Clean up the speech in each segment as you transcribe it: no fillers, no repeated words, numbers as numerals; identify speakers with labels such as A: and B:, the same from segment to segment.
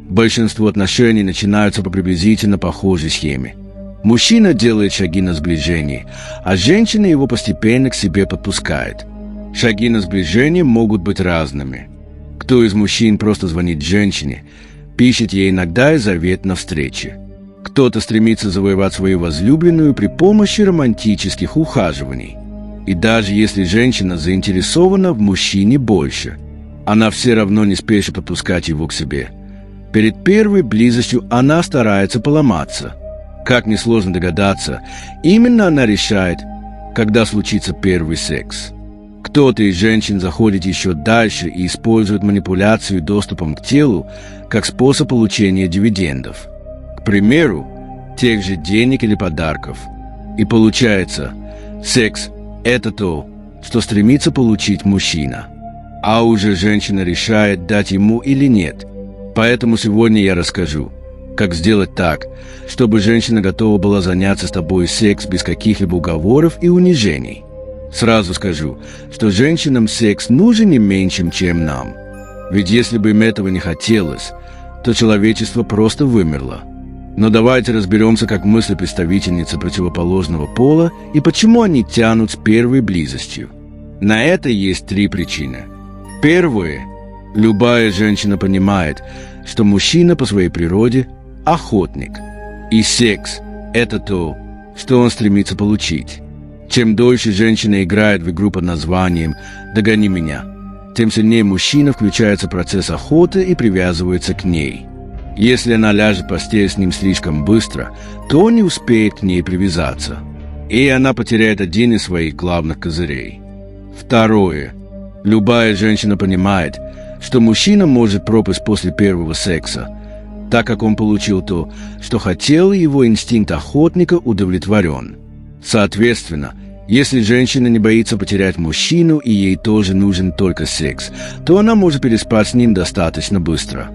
A: Большинство отношений начинаются по приблизительно похожей схеме. Мужчина делает шаги на сближение, а женщина его постепенно к себе подпускает. Шаги на сближение могут быть разными. Кто из мужчин просто звонит женщине, пишет ей иногда и зовет на встречи. Кто-то стремится завоевать свою возлюбленную при помощи романтических ухаживаний. И даже если женщина заинтересована в мужчине больше, она все равно не спешит подпускать его к себе. Перед первой близостью она старается поломаться. Как несложно догадаться, именно она решает, когда случится первый секс. Кто-то из женщин заходит еще дальше и использует манипуляцию доступом к телу как способ получения дивидендов. К примеру, тех же денег или подарков. И получается, секс – это то, что стремится получить мужчина. А уже женщина решает, дать ему или нет. Поэтому сегодня я расскажу, как сделать так, чтобы женщина готова была заняться с тобой секс без каких-либо уговоров и унижений. Сразу скажу, что женщинам секс нужен не меньше, чем нам. Ведь если бы им этого не хотелось, то человечество просто вымерло. Но давайте разберемся, как мысли представительницы противоположного пола и почему они тянут с первой близостью. На это есть 3 причины. Первое. Любая женщина понимает, что мужчина по своей природе – охотник. И секс – это то, что он стремится получить. Чем дольше женщина играет в игру под названием «Догони меня», тем сильнее мужчина включается в процесс охоты и привязывается к ней. Если она ляжет в постель с ним слишком быстро, то он не успеет к ней привязаться. И она потеряет один из своих главных козырей. Второе. Любая женщина понимает, что мужчина может пропасть после первого секса, так как он получил то, что хотел, и его инстинкт охотника удовлетворен. Соответственно, если женщина не боится потерять мужчину и ей тоже нужен только секс, то она может переспать с ним достаточно быстро.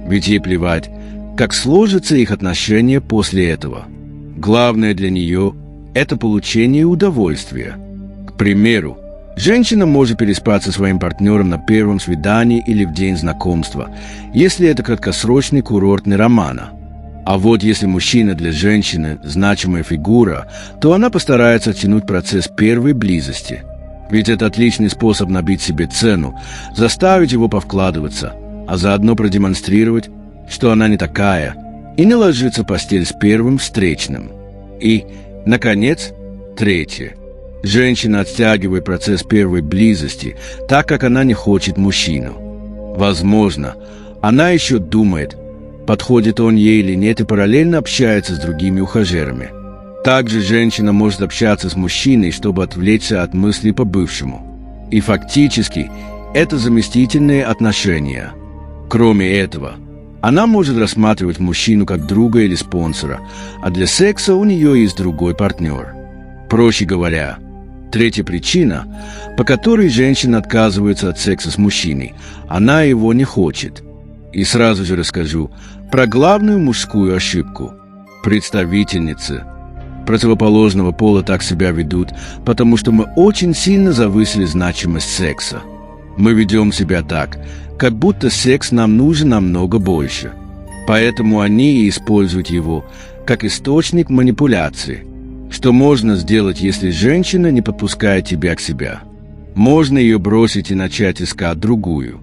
A: Ведь ей плевать, как сложатся их отношения после этого. Главное для нее – это получение удовольствия. К примеру, женщина может переспать со своим партнером на первом свидании или в день знакомства, если это краткосрочный курортный роман. А вот если мужчина для женщины – значимая фигура, то она постарается оттянуть процесс первой близости. Ведь это отличный способ набить себе цену, заставить его повкладываться, а заодно продемонстрировать, что она не такая, и не ложиться в постель с первым встречным. И, наконец, третье. Женщина оттягивает процесс первой близости, так как она не хочет мужчину. Возможно, она еще думает, подходит он ей или нет, и параллельно общается с другими ухажерами. Также женщина может общаться с мужчиной, чтобы отвлечься от мыслей по бывшему. И фактически это заместительные отношения. Кроме этого, она может рассматривать мужчину как друга или спонсора, а для секса у нее есть другой партнер. Проще говоря, третья причина, по которой женщина отказывается от секса с мужчиной, она его не хочет. И сразу же расскажу про главную мужскую ошибку. Представительницы противоположного пола так себя ведут, потому что мы очень сильно завысили значимость секса. Мы ведем себя так, как будто секс нам нужен намного больше. Поэтому они и используют его как источник манипуляции. Что можно сделать, если женщина не подпускает тебя к себе? Можно ее бросить и начать искать другую.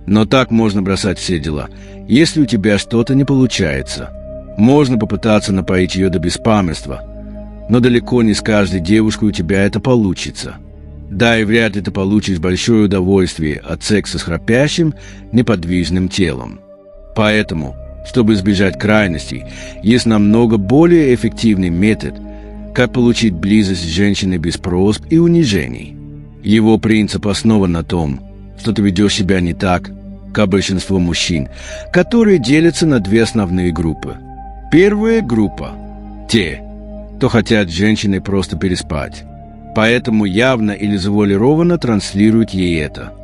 A: Но так можно бросать все дела, если у тебя что-то не получается. Можно попытаться напоить ее до беспамятства, но далеко не с каждой девушкой у тебя это получится. Да, и вряд ли ты получишь большое удовольствие от секса с храпящим, неподвижным телом. Поэтому, чтобы избежать крайностей, есть намного более эффективный метод, как получить близость с женщиной без просьб и унижений. Его принцип основан на том, что ты ведешь себя не так, как большинство мужчин, которые делятся на 2 основные группы. Первая группа – те, кто хотят с женщиной просто переспать. Поэтому явно или завуалированно транслируют ей это.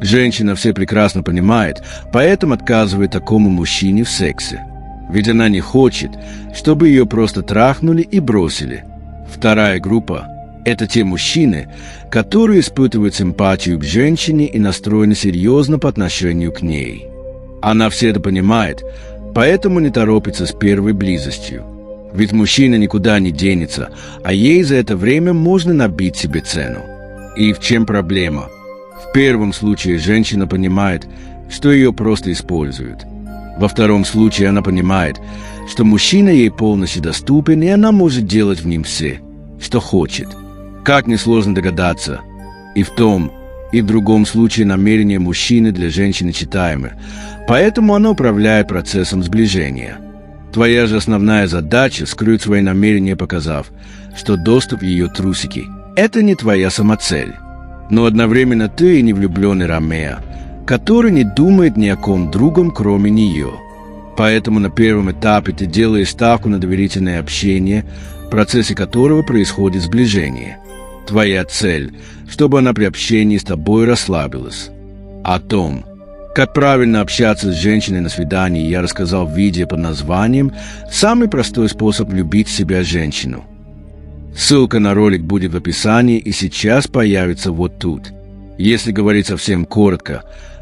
A: Женщина все прекрасно понимает, поэтому отказывает такому мужчине в сексе. Ведь она не хочет, чтобы ее просто трахнули и бросили. Вторая группа – это те мужчины, которые испытывают симпатию к женщине и настроены серьезно по отношению к ней. Она все это понимает, Поэтому не торопится с первой близостью. Ведь мужчина никуда не денется, а ей за это время можно набить себе цену. И в чем проблема? В первом случае женщина понимает, что ее просто используют. Во втором случае она понимает, что мужчина ей полностью доступен, и она может делать в нем все, что хочет. Как несложно догадаться, и в том, и в другом случае намерения мужчины для женщины читаемы, поэтому она управляет процессом сближения. Твоя же основная задача — скрыть свои намерения, показав, что доступ в ее трусики — это не твоя самоцель. Но одновременно ты и не влюбленный Ромео, который не думает ни о ком другом, кроме нее. Поэтому на первом этапе ты делаешь ставку на доверительное общение, в процессе которого происходит сближение. Твоя цель — чтобы она при общении с тобой расслабилась. О том, как правильно общаться с женщиной на свидании, я рассказал в видео под названием «Самый простой способ влюбить в себя женщину». Ссылка на ролик будет в описании и сейчас появится вот тут. Если говорить совсем коротко,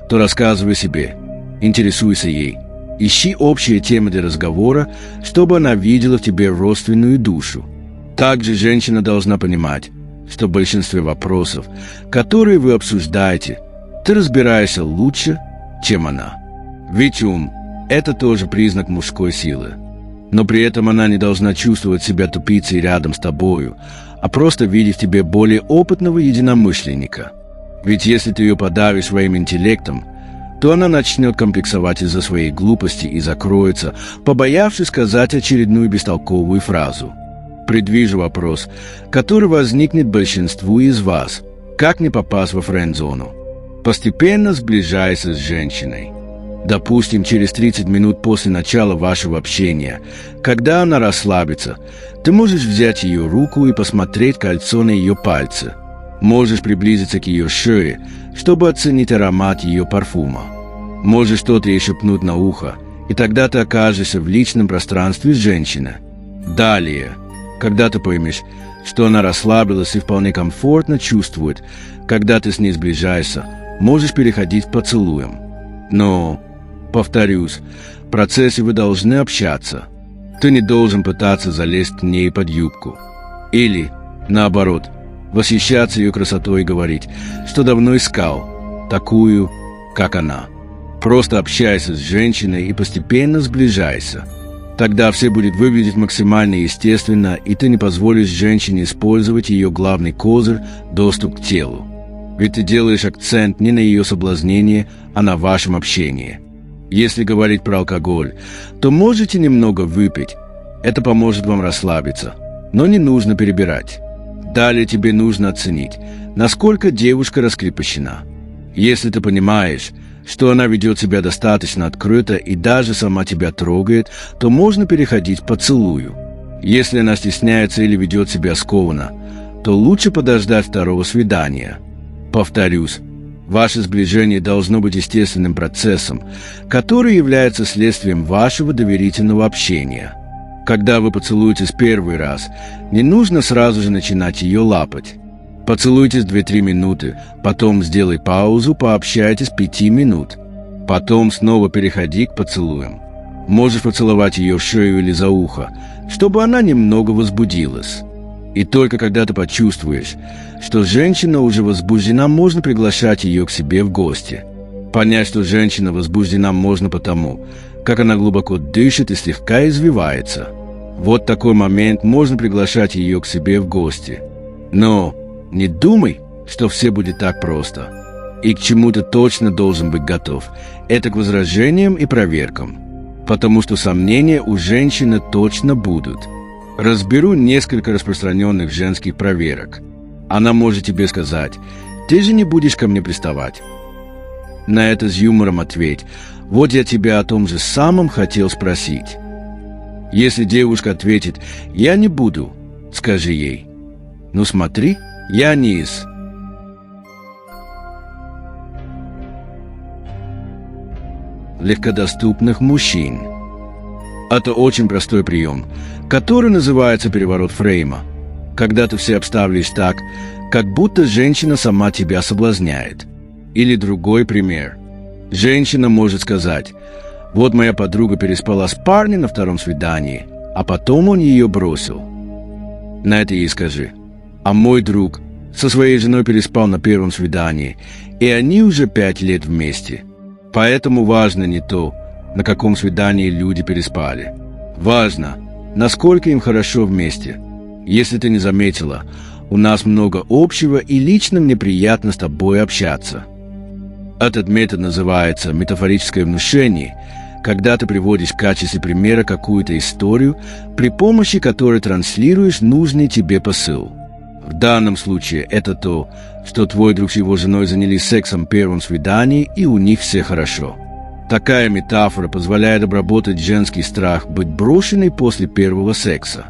A: то рассказывай себе, интересуйся ей, ищи общие темы для разговора, чтобы она видела в тебе родственную душу. Также женщина должна понимать, что в большинстве вопросов, которые вы обсуждаете, ты разбираешься лучше, чем она. Ведь ум – это тоже признак мужской силы. Но при этом она не должна чувствовать себя тупицей рядом с тобою, а просто видеть в тебе более опытного единомышленника. Ведь если ты ее подавишь своим интеллектом, то она начнет комплексовать из-за своей глупости и закроется, побоявшись сказать очередную бестолковую фразу. Предвижу вопрос, который возникнет большинству из вас. Как не попасть во френд-зону? Постепенно сближайся с женщиной. Допустим, через 30 минут после начала вашего общения, когда она расслабится, ты можешь взять ее руку и посмотреть кольцо на ее пальце. Можешь приблизиться к ее шее, чтобы оценить аромат ее парфюма. Можешь что-то ей шепнуть на ухо, и тогда ты окажешься в личном пространстве женщины. Далее, когда ты поймешь, что она расслабилась и вполне комфортно чувствует, когда ты с ней сближаешься, можешь переходить к поцелуям. Но, повторюсь, в процессе вы должны общаться. Ты не должен пытаться залезть к ней под юбку. Или, наоборот, восхищаться ее красотой и говорить, что давно искал такую, как она. Просто общайся с женщиной и постепенно сближайся. Тогда все будет выглядеть максимально естественно, и ты не позволишь женщине использовать ее главный козырь – доступ к телу. Ведь ты делаешь акцент не на ее соблазнение, а на вашем общении. Если говорить про алкоголь, то можете немного выпить. Это поможет вам расслабиться, но не нужно перебирать. Далее тебе нужно оценить, насколько девушка раскрепощена. Если ты понимаешь, что она ведет себя достаточно открыто и даже сама тебя трогает, то можно переходить к поцелую. Если она стесняется или ведет себя скованно, то лучше подождать второго свидания. Повторюсь, ваше сближение должно быть естественным процессом, который является следствием вашего доверительного общения. Когда вы поцелуетесь первый раз, не нужно сразу же начинать ее лапать. Поцелуйтесь 2-3 минуты, потом сделай паузу, пообщайтесь 5 минут. Потом снова переходи к поцелуям. Можешь поцеловать ее в шею или за ухо, чтобы она немного возбудилась. И только когда ты почувствуешь, что женщина уже возбуждена, можно приглашать ее к себе в гости. Понять, что женщина возбуждена, можно потому, как она глубоко дышит и слегка извивается. Вот такой момент можно приглашать ее к себе в гости. Но не думай, что все будет так просто. И к чему-то точно должен быть готов. Это к возражениям и проверкам. Потому что сомнения у женщины точно будут. Разберу несколько распространенных женских проверок. Она может тебе сказать: «Ты же не будешь ко мне приставать». На это с юмором ответь: «Вот я тебя о том же самом хотел спросить». Если девушка ответит: «Я не буду», скажи ей: «Ну смотри, я не из легкодоступных мужчин». Это очень простой прием, который называется переворот фрейма, когда ты все обставишь так, как будто женщина сама тебя соблазняет. Или другой пример. Женщина может сказать: Вот моя подруга переспала с парнем на втором свидании, а потом он ее бросил. На это ей скажи: а мой друг со своей женой переспал на первом свидании, и они уже 5 лет вместе. Поэтому важно не то, на каком свидании люди переспали. Важно, насколько им хорошо вместе. Если ты не заметила, у нас много общего, и лично мне приятно с тобой общаться. Этот метод называется метафорическое внушение, когда ты приводишь в качестве примера какую-то историю, при помощи которой транслируешь нужный тебе посыл. В данном случае это то, что твой друг с его женой занялись сексом в первом свидании, и у них все хорошо. Такая метафора позволяет обработать женский страх быть брошенной после первого секса.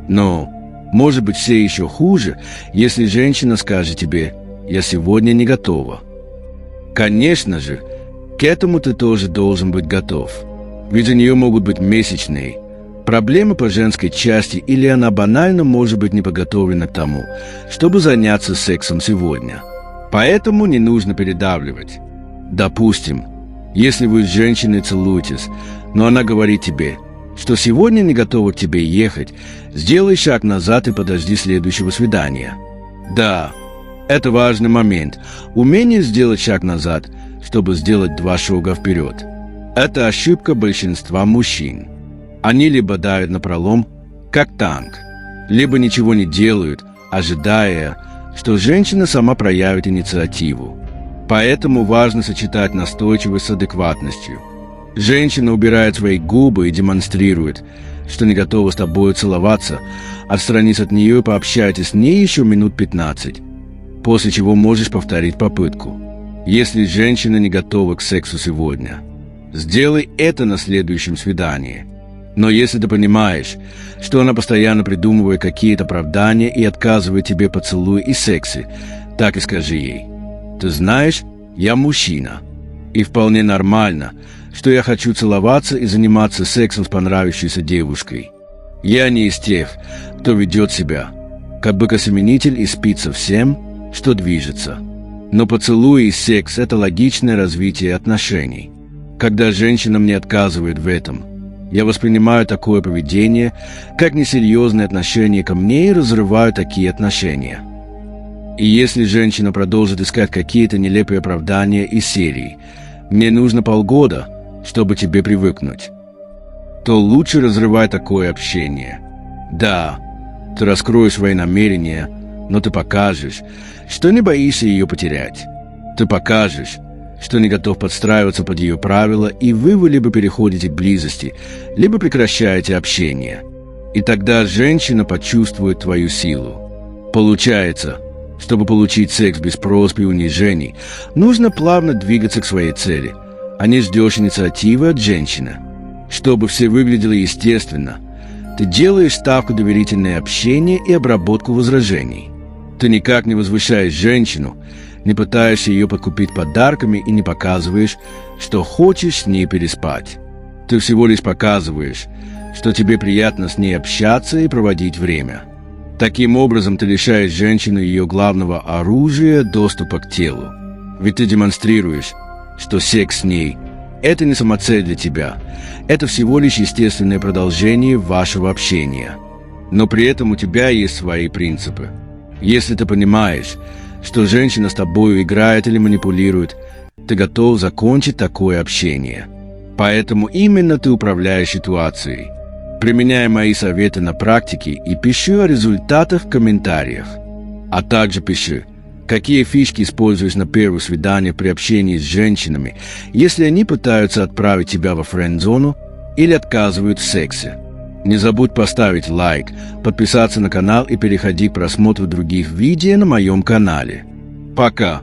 A: Но может быть все еще хуже, если женщина скажет тебе: «Я сегодня не готова». Конечно же, к этому ты тоже должен быть готов. Ведь у нее могут быть месячные, проблемы по женской части, или она банально может быть не подготовлена к тому, чтобы заняться сексом сегодня. Поэтому не нужно передавливать. Допустим, если вы с женщиной целуетесь, но она говорит тебе, что сегодня не готова к тебе ехать, сделай шаг назад и подожди следующего свидания. Да, это важный момент. Умение сделать шаг назад, чтобы сделать 2 шага вперед. Это ошибка большинства мужчин. Они либо давят напролом, как танк, либо ничего не делают, ожидая, что женщина сама проявит инициативу. Поэтому важно сочетать настойчивость с адекватностью. Женщина убирает свои губы и демонстрирует, что не готова с тобой целоваться, отстранись от нее и пообщайтесь с ней еще минут 15, после чего можешь повторить попытку. Если женщина не готова к сексу сегодня, сделай это на следующем свидании. Но если ты понимаешь, что она постоянно придумывает какие-то оправдания и отказывает тебе поцелуй и сексе, так и скажи ей: «Ты знаешь, я мужчина, и вполне нормально, что я хочу целоваться и заниматься сексом с понравившейся девушкой. Я не из тех, кто ведет себя как быкосеменитель и спит со всем, что движется. Но поцелуй и секс – это логичное развитие отношений. Когда женщина мне отказывает в этом, я воспринимаю такое поведение как несерьезное отношение ко мне и разрываю такие отношения. И если женщина продолжит искать какие-то нелепые оправдания из серии «мне нужно полгода, чтобы тебе привыкнуть», то лучше разрывай такое общение. Да, ты раскроешь свои намерения, но ты покажешь, что не боишься ее потерять. Ты покажешь, что не готов подстраиваться под ее правила, и вы либо переходите к близости, либо прекращаете общение. И тогда женщина почувствует твою силу. Получается, чтобы получить секс без просьб и унижений, нужно плавно двигаться к своей цели, а не ждешь инициативы от женщины. Чтобы все выглядело естественно, ты делаешь ставку на доверительное общение и обработку возражений. Ты никак не возвышаешь женщину, не пытаешься ее подкупить подарками и не показываешь, что хочешь с ней переспать. Ты всего лишь показываешь, что тебе приятно с ней общаться и проводить время. Таким образом ты лишаешь женщину ее главного оружия – доступа к телу. Ведь ты демонстрируешь, что секс с ней – это не самоцель для тебя, это всего лишь естественное продолжение вашего общения. Но при этом у тебя есть свои принципы. Если ты понимаешь, что женщина с тобой играет или манипулирует, ты готов закончить такое общение. Поэтому именно ты управляешь ситуацией. Применяй мои советы на практике и пиши о результатах в комментариях. А также пиши, какие фишки используешь на первое свидание при общении с женщинами, если они пытаются отправить тебя во френд-зону или отказывают в сексе. Не забудь поставить лайк, подписаться на канал и переходи к просмотру других видео на моем канале. Пока!